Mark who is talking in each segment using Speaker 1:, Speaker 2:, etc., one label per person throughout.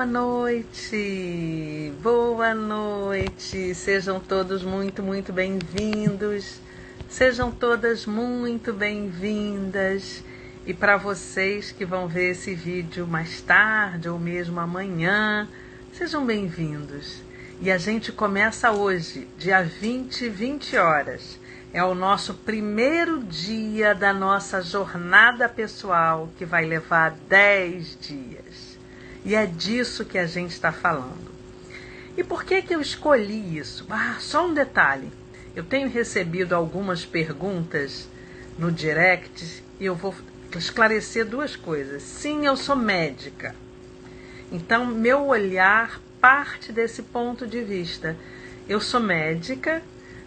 Speaker 1: Boa noite, sejam todos muito bem-vindos, sejam todas muito bem-vindas. E para vocês que vão ver esse vídeo mais tarde ou mesmo amanhã, sejam bem-vindos. E a gente começa hoje, dia 20 horas. É o nosso primeiro dia da nossa jornada pessoal, que vai levar 10 dias. E é disso que a gente está falando. E por que eu escolhi isso? Só um detalhe. Eu tenho recebido algumas perguntas no direct e eu vou esclarecer duas coisas. Sim, eu sou médica. Então, meu olhar parte desse ponto de vista. Eu sou médica,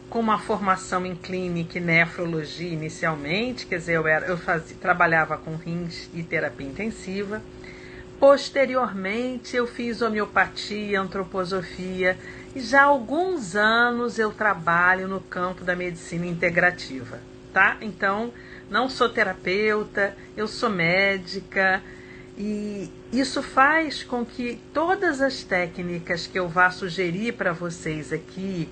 Speaker 1: com uma formação em clínica e nefrologia inicialmente, quer dizer, trabalhava com rins e terapia intensiva. Posteriormente, eu fiz homeopatia, antroposofia e já há alguns anos eu trabalho no campo da medicina integrativa, tá? Então, não sou terapeuta, eu sou médica e isso faz com que todas as técnicas que eu vá sugerir para vocês aqui,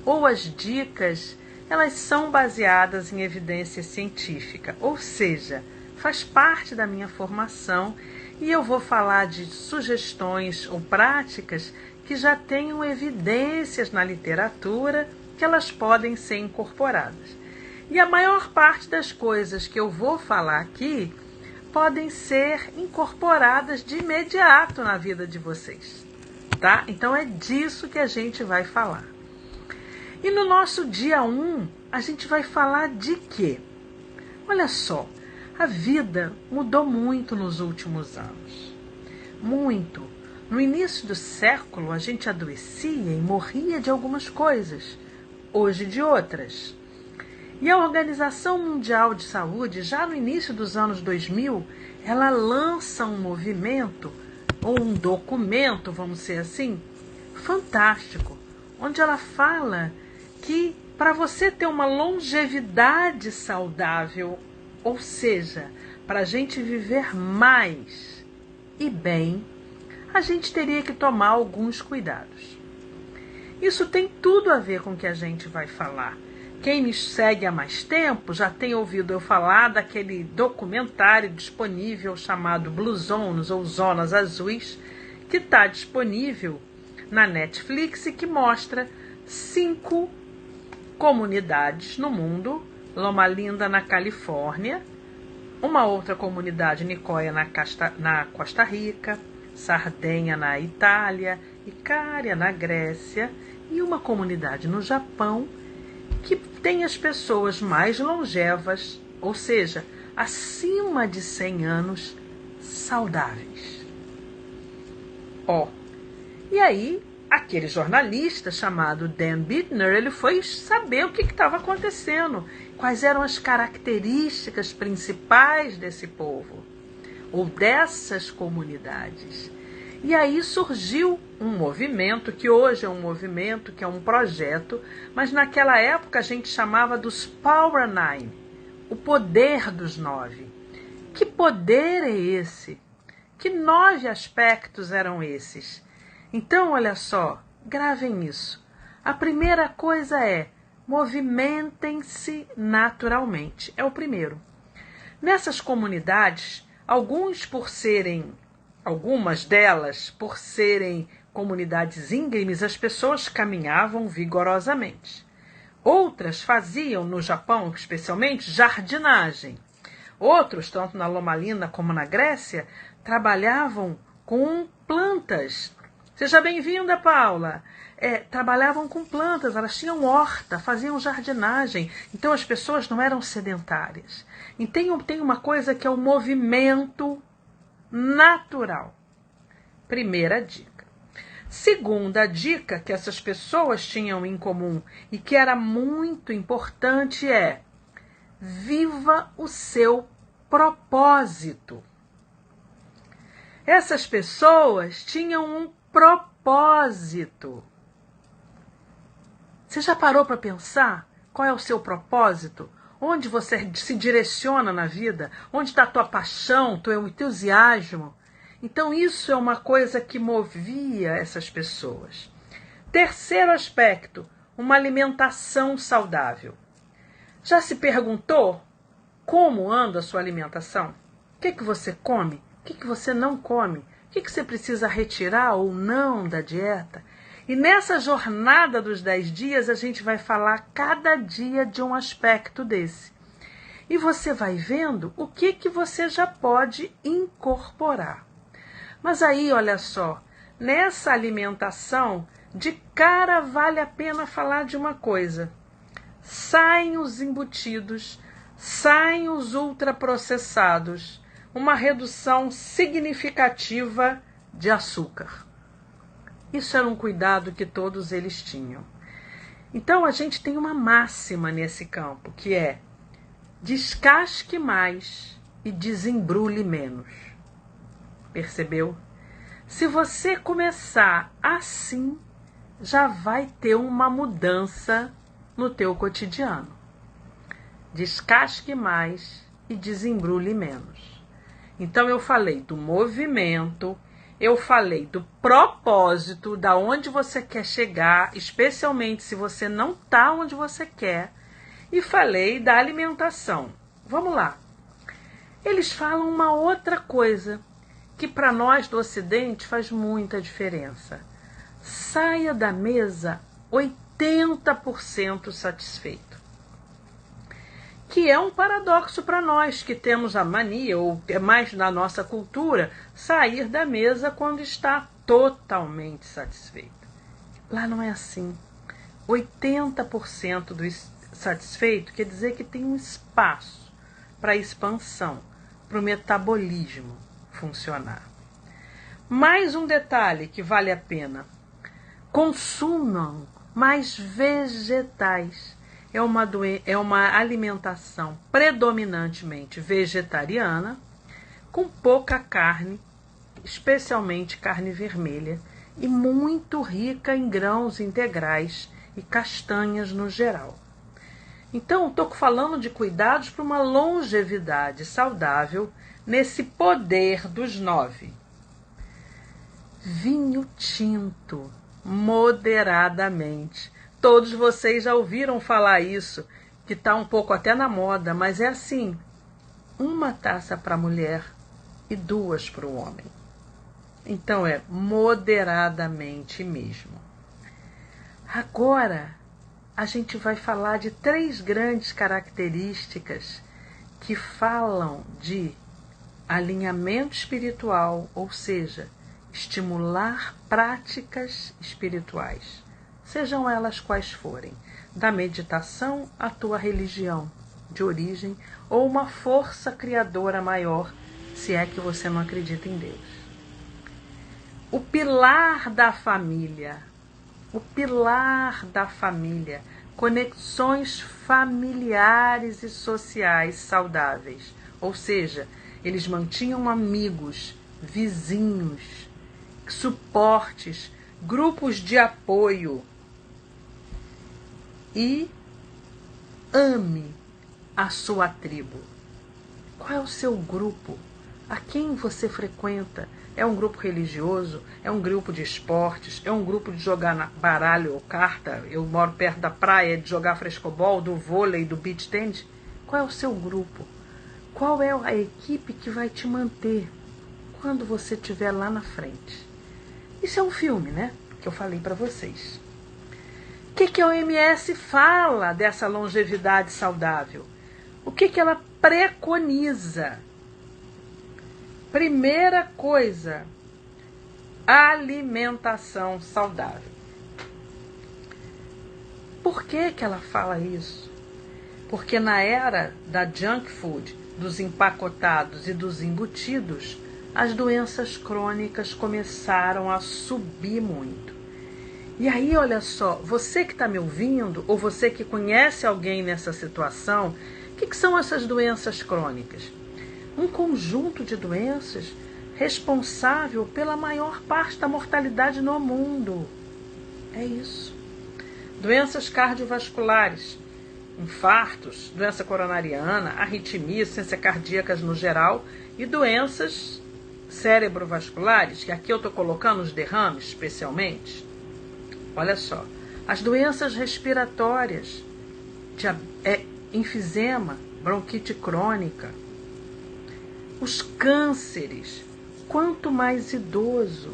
Speaker 1: ou as dicas, elas são baseadas em evidência científica, ou seja, faz parte da minha formação. E eu vou falar de sugestões ou práticas que já tenham evidências na literatura que elas podem ser incorporadas. E a maior parte das coisas que eu vou falar aqui podem ser incorporadas de imediato na vida de vocês, tá? Então é disso que a gente vai falar. E no nosso dia 1, a gente vai falar de quê? Olha só. A vida mudou muito nos últimos anos. Muito. No início do século, a gente adoecia e morria de algumas coisas, hoje de outras. E a Organização Mundial de Saúde, já no início dos anos 2000, ela lança um movimento, ou um documento, vamos dizer assim, fantástico, onde ela fala que para você ter uma longevidade saudável, ou seja, para a gente viver mais e bem, a gente teria que tomar alguns cuidados. Isso tem tudo a ver com o que a gente vai falar. Quem me segue há mais tempo já tem ouvido eu falar daquele documentário disponível chamado Blue Zones, ou Zonas Azuis, que está disponível na Netflix e que mostra 5 comunidades no mundo: Loma Linda, na Califórnia, uma outra comunidade, Nicoya, na Costa Rica, Sardenha, na Itália, Icária, na Grécia, e uma comunidade no Japão, que tem as pessoas mais longevas, ou seja, acima de 100 anos, saudáveis. E aí, aquele jornalista chamado Dan Bittner, ele foi saber o que estava acontecendo, quais eram as características principais desse povo, ou dessas comunidades. E aí surgiu um movimento, que hoje é um movimento, que é um projeto, mas naquela época a gente chamava dos Power Nine, o poder dos 9. Que poder é esse? Que 9 aspectos eram esses? Então, olha só, gravem isso. A primeira coisa é: movimentem-se naturalmente. É o primeiro. Nessas comunidades, algumas delas, por serem comunidades íngremes, as pessoas caminhavam vigorosamente. Outras faziam, no Japão especialmente, jardinagem. Outros, tanto na Loma Linda como na Grécia, trabalhavam com plantas. Seja bem-vinda, Paula. Trabalhavam com plantas, elas tinham horta, faziam jardinagem. Então as pessoas não eram sedentárias. E tem uma coisa que é o movimento natural. Primeira dica. Segunda dica que essas pessoas tinham em comum e que era muito importante é: viva o seu propósito. Essas pessoas tinham um propósito. Você já parou para pensar qual é o seu propósito? Onde você se direciona na vida? Onde está a tua paixão, teu entusiasmo? Então isso é uma coisa que movia essas pessoas. Terceiro aspecto, uma alimentação saudável. Já se perguntou como anda a sua alimentação? O que você come? O que você não come? O que você precisa retirar ou não da dieta? E nessa jornada dos 10 dias, a gente vai falar cada dia de um aspecto desse. E você vai vendo o que você já pode incorporar. Mas aí, olha só, nessa alimentação, de cara vale a pena falar de uma coisa. Saem os embutidos, saem os ultraprocessados, uma redução significativa de açúcar. Isso era um cuidado que todos eles tinham. Então a gente tem uma máxima nesse campo, que é descasque mais e desembrulhe menos. Percebeu? Se você começar assim, já vai ter uma mudança no teu cotidiano. Descasque mais e desembrulhe menos. Então eu falei do movimento, eu falei do propósito, da onde você quer chegar, especialmente se você não está onde você quer, e falei da alimentação. Vamos lá. Eles falam uma outra coisa que para nós do Ocidente faz muita diferença. Saia da mesa 80% satisfeito. Que é um paradoxo para nós que temos a mania, ou é mais na nossa cultura, sair da mesa quando está totalmente satisfeito. Lá não é assim. 80% do satisfeito quer dizer que tem um espaço para expansão, para o metabolismo funcionar. Mais um detalhe que vale a pena. Consumam mais vegetais. É uma alimentação predominantemente vegetariana, com pouca carne, especialmente carne vermelha, e muito rica em grãos integrais e castanhas no geral. Então, estou falando de cuidados para uma longevidade saudável nesse poder dos 9. Vinho tinto, moderadamente. Todos vocês já ouviram falar isso, que está um pouco até na moda, mas é assim, 1 taça para a mulher e 2 para o homem. Então é moderadamente mesmo. Agora, a gente vai falar de 3 grandes características que falam de alinhamento espiritual, ou seja, estimular práticas espirituais. Sejam elas quais forem, da meditação à tua religião de origem ou uma força criadora maior, se é que você não acredita em Deus. O pilar da família, conexões familiares e sociais saudáveis, ou seja, eles mantinham amigos, vizinhos, suportes, grupos de apoio. E ame a sua tribo. Qual é o seu grupo? A quem você frequenta? É um grupo religioso? É um grupo de esportes? É um grupo de jogar baralho ou carta? Eu moro perto da praia, de jogar frescobol, do vôlei, do beach tennis. Qual é o seu grupo? Qual é a equipe que vai te manter quando você estiver lá na frente? Isso é um filme, né? Que eu falei para vocês. O que a OMS fala dessa longevidade saudável? O que ela preconiza? Primeira coisa, alimentação saudável. Por que ela fala isso? Porque na era da junk food, dos empacotados e dos embutidos, as doenças crônicas começaram a subir muito. E aí, olha só, você que está me ouvindo, ou você que conhece alguém nessa situação, o que são essas doenças crônicas? Um conjunto de doenças responsável pela maior parte da mortalidade no mundo. É isso. Doenças cardiovasculares, infartos, doença coronariana, arritmia, ciência cardíacas no geral e doenças cerebrovasculares, que aqui eu estou colocando os derrames especialmente, olha só, as doenças respiratórias, enfisema, bronquite crônica, os cânceres. Quanto mais idoso,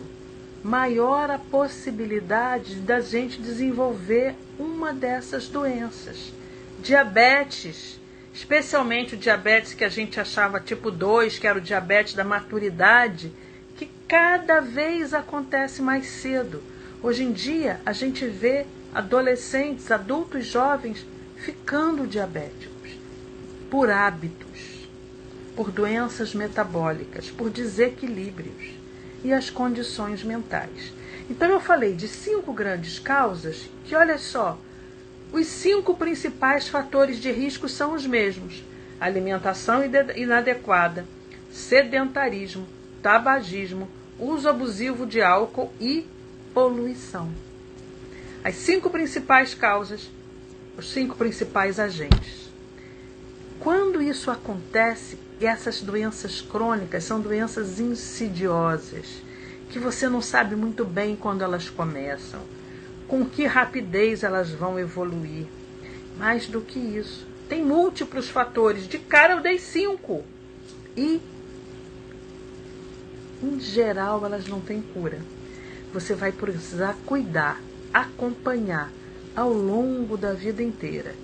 Speaker 1: maior a possibilidade da gente desenvolver uma dessas doenças. Diabetes, especialmente o diabetes que a gente achava tipo 2, que era o diabetes da maturidade, que cada vez acontece mais cedo. Hoje em dia, a gente vê adolescentes, adultos jovens ficando diabéticos por hábitos, por doenças metabólicas, por desequilíbrios e as condições mentais. Então eu falei de 5 grandes causas que, olha só, os 5 principais fatores de risco são os mesmos: alimentação inadequada, sedentarismo, tabagismo, uso abusivo de álcool e poluição. As 5 principais causas, os 5 principais agentes. Quando isso acontece, essas doenças crônicas são doenças insidiosas, que você não sabe muito bem quando elas começam, com que rapidez elas vão evoluir. Mais do que isso, tem múltiplos fatores. De cara eu dei 5. E, em geral, elas não têm cura. Você vai precisar cuidar, acompanhar ao longo da vida inteira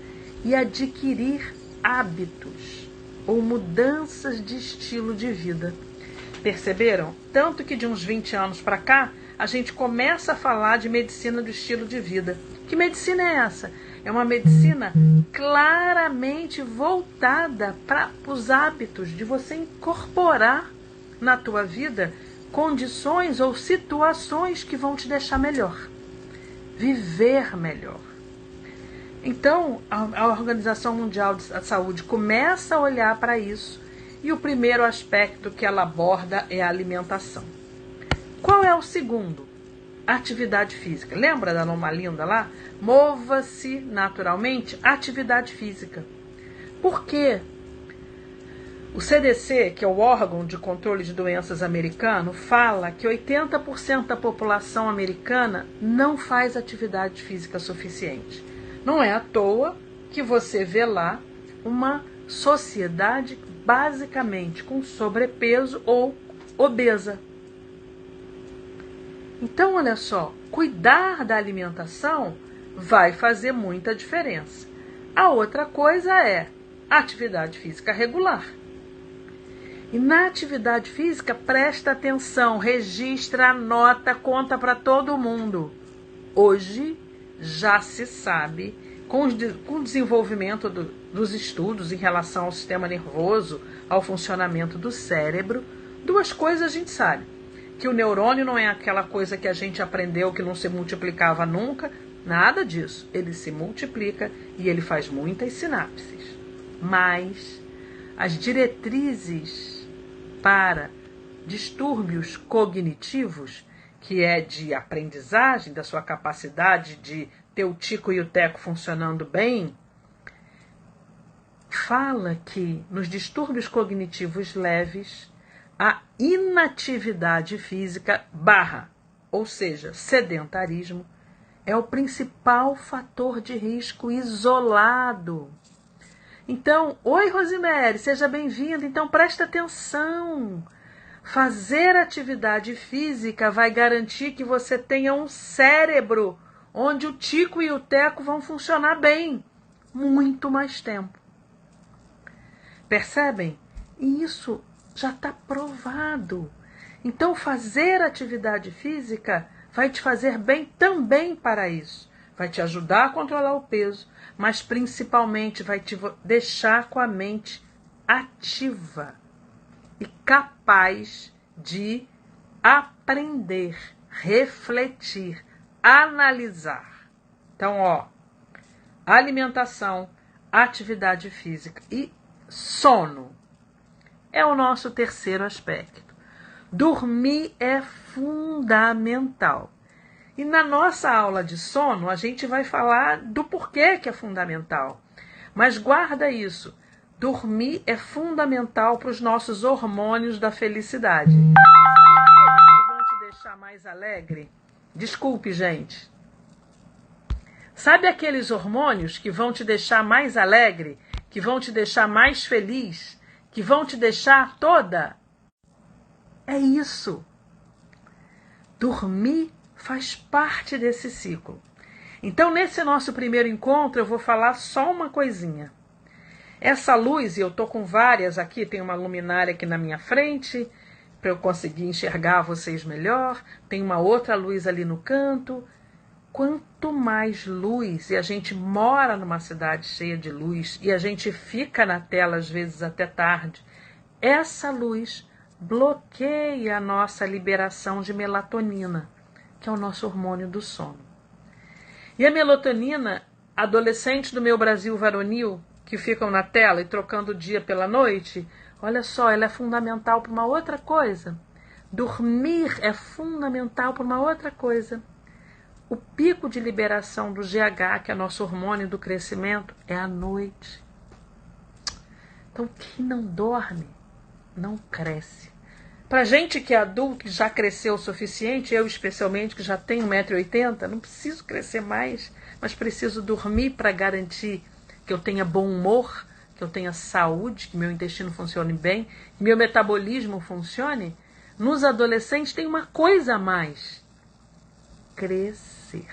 Speaker 1: e adquirir hábitos ou mudanças de estilo de vida. Perceberam? Tanto que de uns 20 anos para cá, a gente começa a falar de medicina do estilo de vida. Que medicina é essa? É uma medicina claramente voltada para os hábitos, de você incorporar na tua vida condições ou situações que vão te deixar melhor, viver melhor. Então, a Organização Mundial da Saúde começa a olhar para isso, e o primeiro aspecto que ela aborda é a alimentação. Qual é o segundo? Atividade física. Lembra da Loma Linda lá? Mova-se naturalmente, atividade física. Por quê? O CDC, que é o órgão de controle de doenças americano, fala que 80% da população americana não faz atividade física suficiente. Não é à toa que você vê lá uma sociedade basicamente com sobrepeso ou obesa. Então, olha só, cuidar da alimentação vai fazer muita diferença. A outra coisa é atividade física regular. E na atividade física, presta atenção, registra, anota, conta para todo mundo. Hoje já se sabe, com o desenvolvimento dos estudos em relação ao sistema nervoso, ao funcionamento do cérebro, 2 coisas a gente sabe. Que o neurônio não é aquela coisa que a gente aprendeu que não se multiplicava nunca, nada disso. Ele se multiplica e ele faz muitas sinapses. Mas as diretrizes para distúrbios cognitivos, que é de aprendizagem, da sua capacidade de ter o tico e o teco funcionando bem, fala que nos distúrbios cognitivos leves, a inatividade física ou seja, sedentarismo, é o principal fator de risco isolado. Então, oi Rosemary, seja bem-vinda. Então presta atenção. Fazer atividade física vai garantir que você tenha um cérebro onde o tico e o teco vão funcionar bem, muito mais tempo. Percebem? E isso já está provado. Então, fazer atividade física vai te fazer bem também para isso. Vai te ajudar a controlar o peso, mas principalmente vai te deixar com a mente ativa e capaz de aprender, refletir, analisar. Então, alimentação, atividade física e sono é o nosso terceiro aspecto. Dormir é fundamental. E na nossa aula de sono, a gente vai falar do porquê que é fundamental. Mas guarda isso. Dormir é fundamental para os nossos hormônios da felicidade. Sabe aqueles que vão te deixar mais alegre? Desculpe, gente. Sabe aqueles hormônios que vão te deixar mais alegre, que vão te deixar mais feliz, que vão te deixar toda? É isso. Dormir faz parte desse ciclo. Então, nesse nosso primeiro encontro, eu vou falar só uma coisinha. Essa luz, e eu estou com várias aqui, tem uma luminária aqui na minha frente, para eu conseguir enxergar vocês melhor, tem uma outra luz ali no canto. Quanto mais luz, e a gente mora numa cidade cheia de luz, e a gente fica na tela às vezes até tarde, essa luz bloqueia a nossa liberação de melatonina, que é o nosso hormônio do sono. E a melatonina, adolescentes do meu Brasil varonil, que ficam na tela e trocando o dia pela noite, olha só, ela é fundamental para uma outra coisa. Dormir é fundamental para uma outra coisa. O pico de liberação do GH, que é nosso hormônio do crescimento, é à noite. Então, quem não dorme, não cresce. Para gente que é adulto, que já cresceu o suficiente, eu especialmente, que já tenho 1,80 m, não preciso crescer mais, mas preciso dormir para garantir que eu tenha bom humor, que eu tenha saúde, que meu intestino funcione bem, que meu metabolismo funcione. Nos adolescentes tem uma coisa a mais: crescer.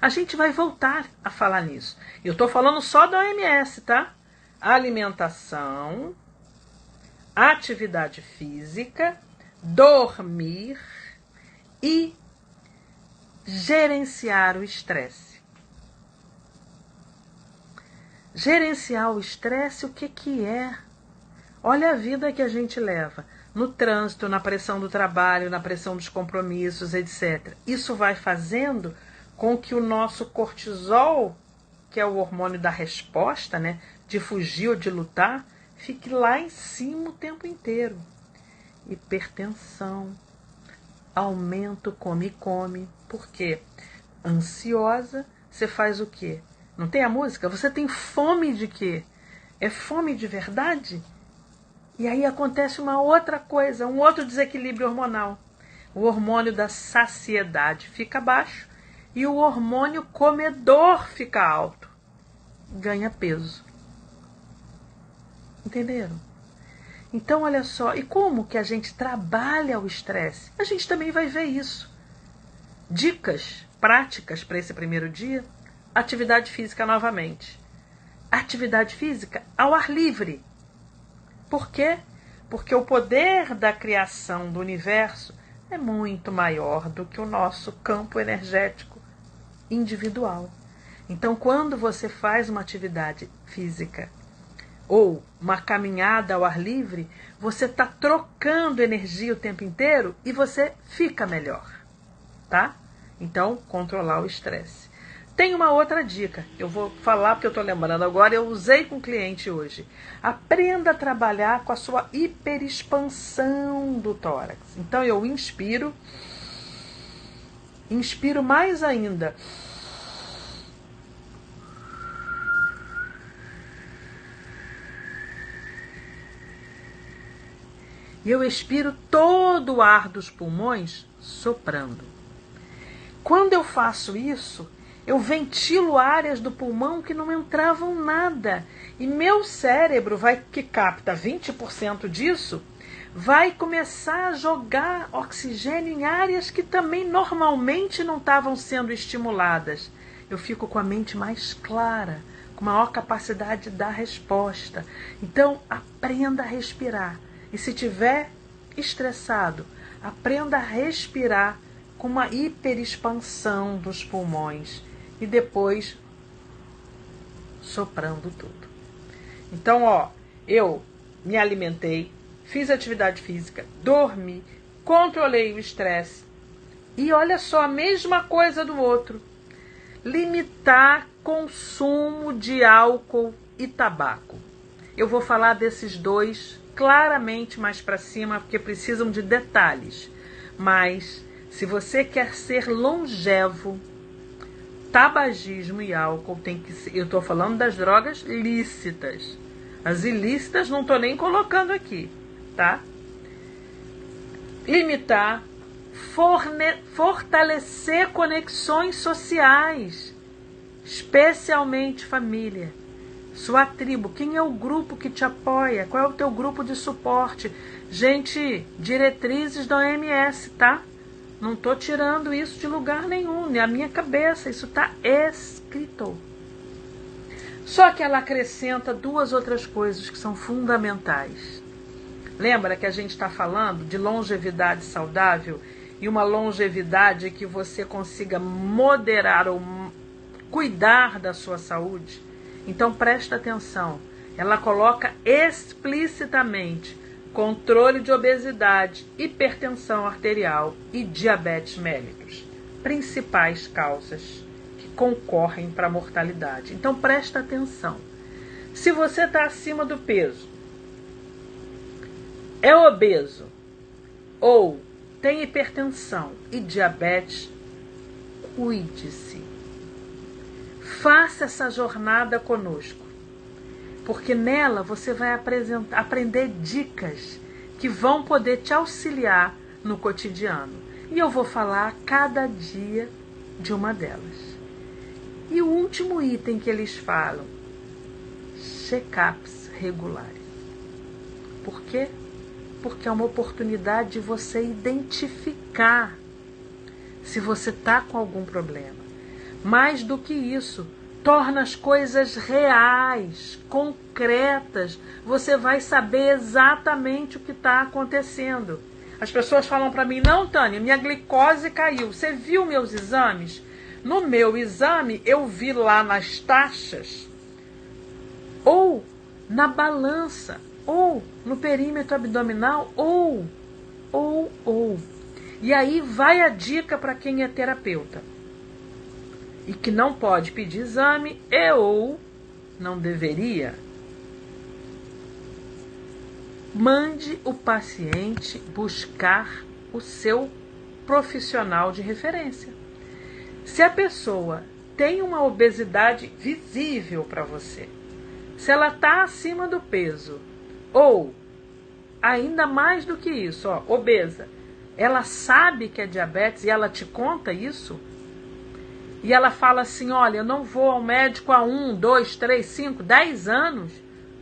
Speaker 1: A gente vai voltar a falar nisso. Eu estou falando só da OMS, tá? Alimentação, atividade física, dormir e gerenciar o estresse. Gerenciar o estresse, o que é? Olha a vida que a gente leva. No trânsito, na pressão do trabalho, na pressão dos compromissos, etc. Isso vai fazendo com que o nosso cortisol, que é o hormônio da resposta, né, de fugir ou de lutar, fique lá em cima o tempo inteiro. Hipertensão, aumento, come. Por quê? Ansiosa, você faz o quê? Não tem a música? Você tem fome de quê? É fome de verdade? E aí acontece uma outra coisa, um outro desequilíbrio hormonal. O hormônio da saciedade fica baixo e o hormônio comedor fica alto. Ganha peso. Entenderam? Então, olha só, e como que a gente trabalha o estresse? A gente também vai ver isso. Dicas práticas para esse primeiro dia: atividade física novamente. Atividade física ao ar livre. Por quê? Porque o poder da criação do universo é muito maior do que o nosso campo energético individual. Então, quando você faz uma atividade física ou uma caminhada ao ar livre, você está trocando energia o tempo inteiro e você fica melhor, tá? Então, controlar o estresse. Tem uma outra dica, eu vou falar porque eu estou lembrando agora, eu usei com o cliente hoje. Aprenda a trabalhar com a sua hiperexpansão do tórax. Então eu inspiro mais ainda. E eu expiro todo o ar dos pulmões soprando. Quando eu faço isso, eu ventilo áreas do pulmão que não entravam nada. E meu cérebro, que capta 20% disso, vai começar a jogar oxigênio em áreas que também normalmente não estavam sendo estimuladas. Eu fico com a mente mais clara, com maior capacidade de dar resposta. Então, aprenda a respirar. E se tiver estressado, aprenda a respirar com uma hiperexpansão dos pulmões e depois soprando tudo. Então, eu me alimentei, fiz atividade física, dormi, controlei o estresse e olha só, a mesma coisa do outro. Limitar consumo de álcool e tabaco. Eu vou falar desses dois claramente mais para cima, porque precisam de detalhes. Mas, se você quer ser longevo, tabagismo e álcool tem que ser, eu estou falando das drogas lícitas. As ilícitas não estou nem colocando aqui, tá? Limitar, fortalecer conexões sociais, especialmente família, sua tribo. Quem é o grupo que te apoia? Qual é o teu grupo de suporte? Gente, diretrizes da OMS, tá? Não estou tirando isso de lugar nenhum, na minha cabeça, isso está escrito. Só que ela acrescenta duas outras coisas que são fundamentais. Lembra que a gente está falando de longevidade saudável e uma longevidade que você consiga moderar ou cuidar da sua saúde? Então presta atenção, ela coloca explicitamente controle de obesidade, hipertensão arterial e diabetes mellitus, principais causas que concorrem para a mortalidade. Então presta atenção. Se você está acima do peso, é obeso ou tem hipertensão e diabetes, cuide-se. Faça essa jornada conosco, porque nela você vai aprender dicas que vão poder te auxiliar no cotidiano. E eu vou falar cada dia de uma delas. E o último item que eles falam, check-ups regulares. Por quê? Porque é uma oportunidade de você identificar se você está com algum problema. Mais do que isso, torna as coisas reais, concretas. Você vai saber exatamente o que está acontecendo. As pessoas falam para mim, não, Tânia, minha glicose caiu. Você viu meus exames? No meu exame, eu vi lá nas taxas, ou na balança, ou no perímetro abdominal, ou. E aí vai a dica para quem é terapeuta e que não pode pedir exame ou não deveria. Mande o paciente buscar o seu profissional de referência. Se a pessoa tem uma obesidade visível para você, se ela está acima do peso, ou ainda mais do que isso, obesa, ela sabe que é diabetes e ela te conta isso, e ela fala assim, olha, eu não vou ao médico há 1, 2, 3, 5, 10 anos,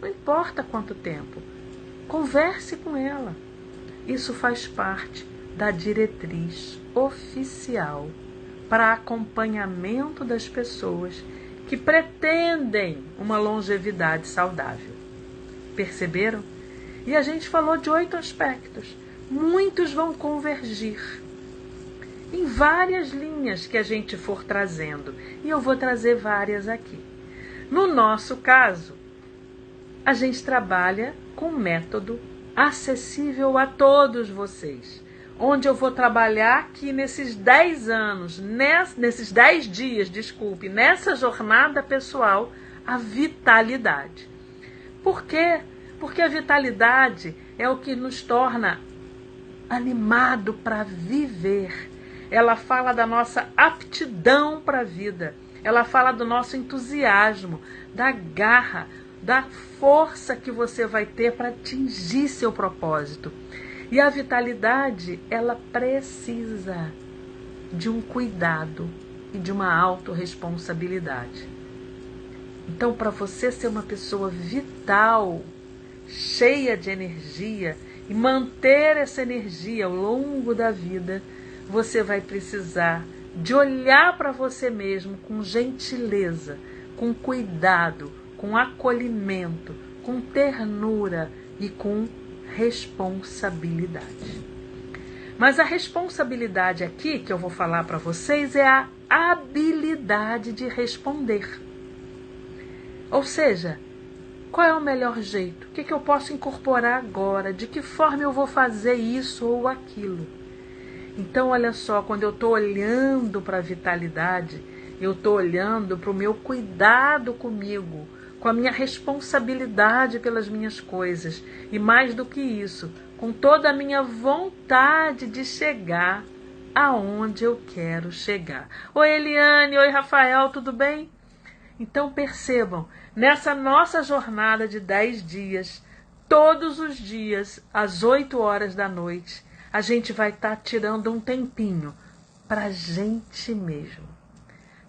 Speaker 1: não importa quanto tempo, converse com ela. Isso faz parte da diretriz oficial para acompanhamento das pessoas que pretendem uma longevidade saudável. Perceberam? E a gente falou de 8 aspectos. Muitos vão convergir em várias linhas que a gente for trazendo. E eu vou trazer várias aqui. No nosso caso, a gente trabalha com um método acessível a todos vocês. Onde eu vou trabalhar aqui nesses 10 anos, nesses 10 dias, desculpe, nessa jornada pessoal, a vitalidade. Por quê? Porque a vitalidade é o que nos torna animado para viver. Ela fala da nossa aptidão para a vida. Ela fala do nosso entusiasmo, da garra, da força que você vai ter para atingir seu propósito. E a vitalidade, ela precisa de um cuidado e de uma autorresponsabilidade. Então, para você ser uma pessoa vital, cheia de energia, e manter essa energia ao longo da vida, você vai precisar de olhar para você mesmo com gentileza, com cuidado, com acolhimento, com ternura e com responsabilidade. Mas a responsabilidade aqui, que eu vou falar para vocês, é a habilidade de responder. Ou seja, qual é o melhor jeito? O que eu posso incorporar agora? De que forma eu vou fazer isso ou aquilo? Então, olha só, quando eu estou olhando para a vitalidade, eu estou olhando para o meu cuidado comigo, com a minha responsabilidade pelas minhas coisas. E mais do que isso, com toda a minha vontade de chegar aonde eu quero chegar. Oi, Eliane, oi, Rafael, tudo bem? Então percebam, nessa nossa jornada de 10 dias, todos os dias, às 8 horas da noite, a gente vai estar tirando um tempinho para a gente mesmo.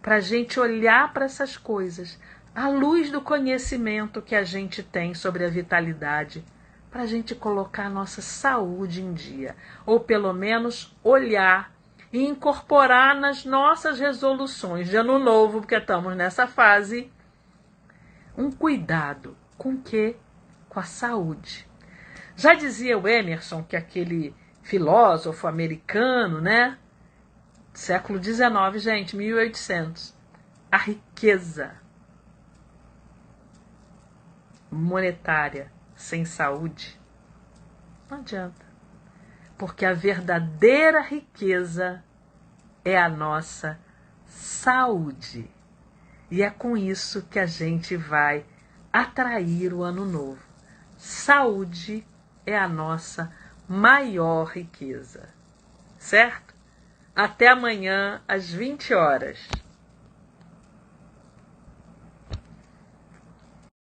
Speaker 1: Para a gente olhar para essas coisas à luz do conhecimento que a gente tem sobre a vitalidade, para a gente colocar a nossa saúde em dia, ou pelo menos olhar e incorporar nas nossas resoluções de ano novo, porque estamos nessa fase, um cuidado com o quê? Com a saúde. Já dizia o Emerson, que é aquele filósofo americano, né? Século XIX, gente, 1800. A riqueza monetária sem saúde não adianta. Porque a verdadeira riqueza é a nossa saúde. E é com isso que a gente vai atrair o ano novo. Saúde é a nossa maior riqueza. Certo? Até amanhã, às 20 horas.